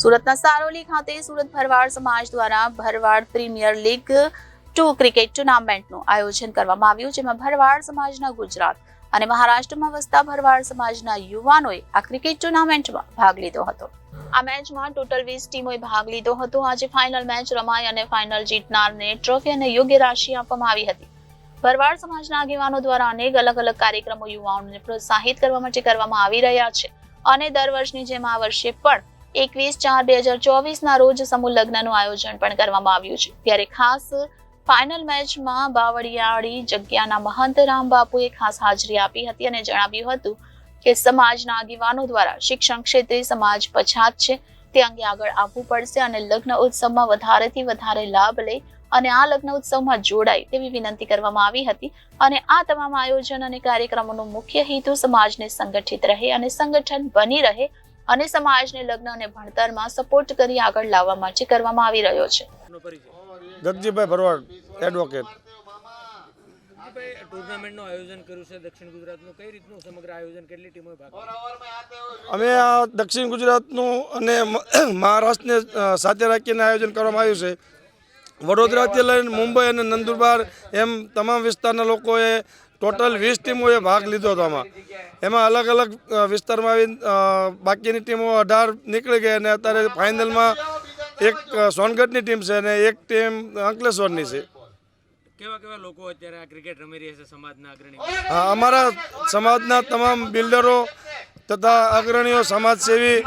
સુરતના સારોલી ખાતે સુરત ભરવાડ સમાજ દ્વારા ભરવાડ પ્રીમિયર લીગ 2 ક્રિકેટ ટુર્નામેન્ટનું આયોજન કરવામાં આવ્યું, જેમાં ભરવાડ સમાજના ગુજરાત અને મહારાષ્ટ્રમાં વસતા ભરવાડ સમાજના યુવાનોએ આ ક્રિકેટ ટુર્નામેન્ટમાં ભાગ લીધો હતો। આ મેચમાં ટોટલ 20 ટીમોએ ભાગ લીધો હતો। આજે ફાઇનલ મેચ રમાઈ અને ફાઇનલ જીતનારને ટ્રોફી અને યોગ્ય રાશિ આપવામાં આવી હતી। ભરવાડ સમાજના આગેવાનો દ્વારા અનેક અલગ કાર્યક્રમો યુવાનોને પ્રોત્સાહિત કરવા માટે કરવામાં આવી રહ્યા છે અને દર વર્ષની જેમ આ વર્ષે પણ 21/4/2024 ના રોજ સમૂહ લગ્નનું આયોજન પણ કરવામાં આવ્યું છે। ત્યારે ખાસ ફાઇનલ મેચમાં બાવળિયાળી જગ્યાના મહંત રામબાપુએ ખાસ હાજરી આપી હતી અને જણાવ્યું હતું કે સમાજના આગેવાનો દ્વારા શિક્ષણ ક્ષેત્રે સમાજ પછાત છે તે અંગે આગળ આવવું પડશે અને લગ્ન ઉત્સવમાં વધારેથી વધારે લાભ લે અને આ લગ્ન ઉત્સવમાં જોડાય તેવી વિનંતી કરવામાં આવી હતી। અને આ તમામ આયોજન અને કાર્યક્રમોનો મુખ્ય હેતુ સમાજને સંગઠિત રહે અને સંગઠન બની રહે અને સમાજને લગ્ન અને ભણતરમાં સપોર્ટ કરી આગળ લાવવા માટે કરવામાં આવી રહ્યો છે। જગજીભાઈ ભરવાડ એડવોકેટ। ટુર્નામેન્ટનું આયોજન કર્યું છે દક્ષિણ ગુજરાતનું, કઈ રીતનું સમગ્ર આયોજન, કેટલી ટીમોએ ભાગ? અમે આ દક્ષિણ ગુજરાતનું અને મહારાષ્ટ્રને સાથે રાખીને આયોજન કરવામાં આવ્યું છે। વડોદરાથી લઈને મુંબઈ અને નંદુરબાર એમ તમામ વિસ્તારના લોકોએ ટોટલ 20 ટીમોએ ભાગ લીધો હતો। એમાં અલગ વિસ્તારમાં આવી બાકીની ટીમો 18 નીકળી ગઈ અને અત્યારે ફાઇનલમાં એક સોનગઢની ટીમ છે અને એક ટીમ અંકલેશ્વરની છે। કેવા લોકો અત્યારે આ ક્રિકેટ રમી રહ્યા છે સમાજના અગ્રણી? અમારા સમાજના તમામ બિલ્ડરો તથા અગ્રણીઓ, સમાજસેવી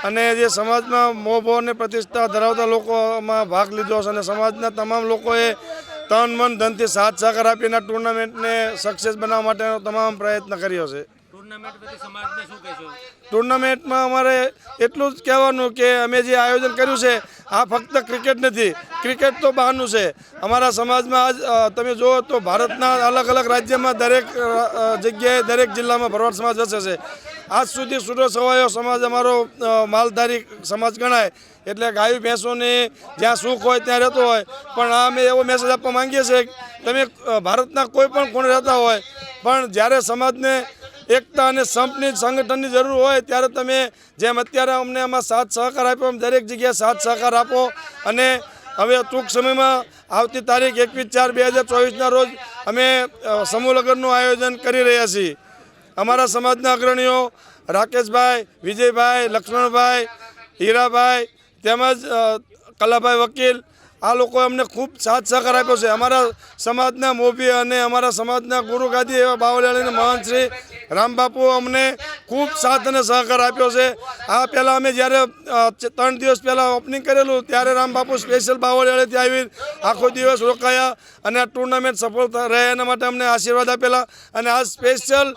અને જે સમાજમાં મોભો અને પ્રતિષ્ઠા ધરાવતા લોકોમાં ભાગ લીધો છે અને સમાજના તમામ લોકોએ તન મન ધનથી સાથ સહકાર આપીને આ ટુર્નામેન્ટને સક્સેસ બનાવવા માટેનો તમામ પ્રયત્ન કર્યો છે। ટુર્નામેન્ટમાં અમારે એટલું જ કહેવાનું કે અમે જે આયોજન કર્યું છે આ ફક્ત ક્રિકેટ નથી, ક્રિકેટ તો બહારનું છે। અમારા સમાજમાં આજ તમે જુઓ તો ભારતના અલગ રાજ્યમાં દરેક જગ્યાએ દરેક જિલ્લામાં ભરવાડ સમાજ વસે છે। આજ સુધી છૂટો છવાયો સમાજ અમારો માલધારી સમાજ ગણાય, એટલે ગાયું ભેંસોને જ્યાં સુખ હોય ત્યાં રહેતો હોય। પણ આ અમે એવો મેસેજ આપવા માંગીએ છીએ કે તમે ભારતના કોઈ પણ ખૂણે રહેતા હોય પણ જ્યારે સમાજને એકતા અને સંગઠનની જરૂર હોય ત્યારે તમે જેમ અત્યારે અમને આમાં સાથ સહકાર આપ્યો એમ દરેક જગ્યાએ સાથ સહકાર આપો। અને હવે ટૂંક સમયમાં આવતી તારીખ 21/4/2024ના રોજ અમે સમૂહ લગ્નનું આયોજન કરી રહ્યા છીએ। અમારા સમાજના અગ્રણીઓ રાકેશભાઈ, વિજયભાઈ, લક્ષ્મણભાઈ, હીરાભાઈ તેમજ કલાભાઈ વકીલ, આ લોકોએ અમને ખૂબ સાથ સહકાર આપ્યો છે। અમારા સમાજના મોભી અને અમારા સમાજના ગુરુગાદી એવા બાવળિયાળીના મહંત શ્રી રામબાપુ અમને ખૂબ સાથ અને સહકાર આપ્યો છે। આ પહેલાં અમે જ્યારે 3 દિવસ પહેલાં ઓપનિંગ કરેલું ત્યારે રામબાપુ સ્પેશિયલ બાવળિયાળીથી આવી આખો દિવસ રોકાયા અને આ ટુર્નામેન્ટ સફળ રહે એના માટે અમને આશીર્વાદ આપેલા। અને આ સ્પેશિયલ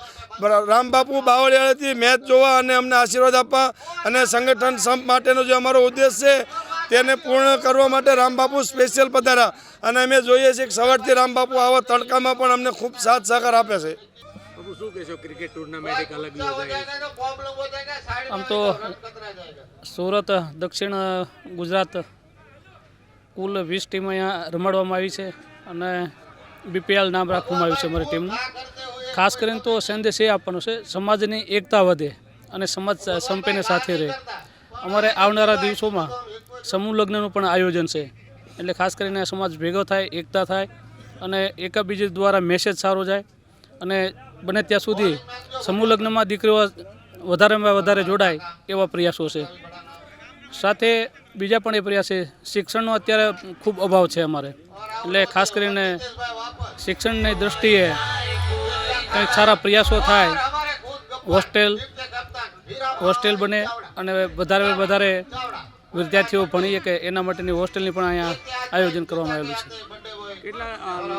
રામબાપુ બાવળિયાળીથી મેચ જોવા અને અમને આશીર્વાદ આપવા અને સંગઠન સંપ માટેનો જે અમારો ઉદ્દેશ છે તેને પૂર્ણ કરવા માટે રામબાપુ સ્પેશિયલ પધાર્યા અને અમે જોઈએ છીએ કે સવારથી રામબાપુ આવા તડકામાં પણ અમને ખૂબ સાથ સહકાર આપે છે। શું કહેશો, ક્રિકેટ ટુર્નામેન્ટ એક અલગ યોજાય? આમ તો સુરત દક્ષિણ ગુજરાત કુલ 20 ટીમ અહીંયા રમાડવામાં આવી છે અને BPL નામ રાખવામાં આવ્યું છે અમારી ટીમનું। ખાસ કરીને તો સંદેશ એ આપવાનો છે સમાજની એકતા વધે અને સમાજ સંપીને સાથે રહે। અમારે આવનારા દિવસોમાં સમૂહ લગ્નનું પણ આયોજન છે, એટલે ખાસ કરીને સમાજ ભેગો થાય, એકતા થાય અને એકબીજા દ્વારા મેસેજ સારો જાય અને બને ત્યાં સુધી સમૂહ લગ્નમાં દીકરીઓ વધારેમાં વધારે જોડાય એવા પ્રયાસો છે। સાથે બીજા પણ એ પ્રયાસ છે, શિક્ષણનો અત્યારે ખૂબ અભાવ છે અમારે, એટલે ખાસ કરીને શિક્ષણની દૃષ્ટિએ કંઈક સારા પ્રયાસો થાય, હોસ્ટેલ બને અને વધારે વિદ્યાર્થીઓ ભણી શકે એના માટેની હોસ્ટેલની પણ અહીંયા આયોજન કરવામાં આવેલું છે। કેટલા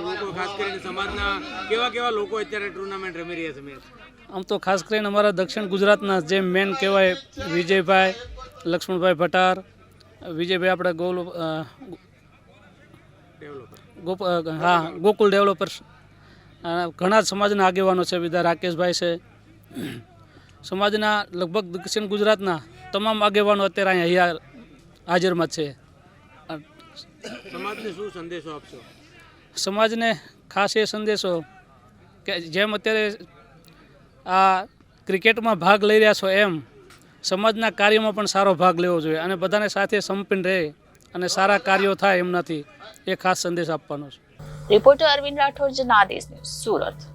લોકો, ખાસ કરીને સમાજના કેવા લોકો અત્યારે ટુર્નામેન્ટ રમી રહ્યા છે? આમ તો ખાસ કરીને અમારા દક્ષિણ ગુજરાતના જે મેન કહેવાય વિજયભાઈ, લક્ષ્મણભાઈ ભટાર, વિજયભાઈ આપણે ગોકુલ ડેવલપર્સ, ઘણા સમાજના આગેવાનો છે, બધા રાકેશભાઈ છે। સમાજના લગભગ દક્ષિણ ગુજરાતના તમામ આગેવાનો અત્યારે અહીંયા હાજરમાં છે। સમાજને શું સંદેશો આપશો? સમાજને ખાસ એ સંદેશો કે જેમ અત્યારે આ ક્રિકેટમાં ભાગ લઈ રહ્યા છો એમ સમાજના કાર્યોમાં પણ સારો ભાગ લેવો જોઈએ અને બધાને સાથે સંપીને રહે અને સારા કાર્યો થાય એમનાથી એ ખાસ સંદેશ આપવાનો છે. Reporter Arvind Rathod, Janadesh news, Surat.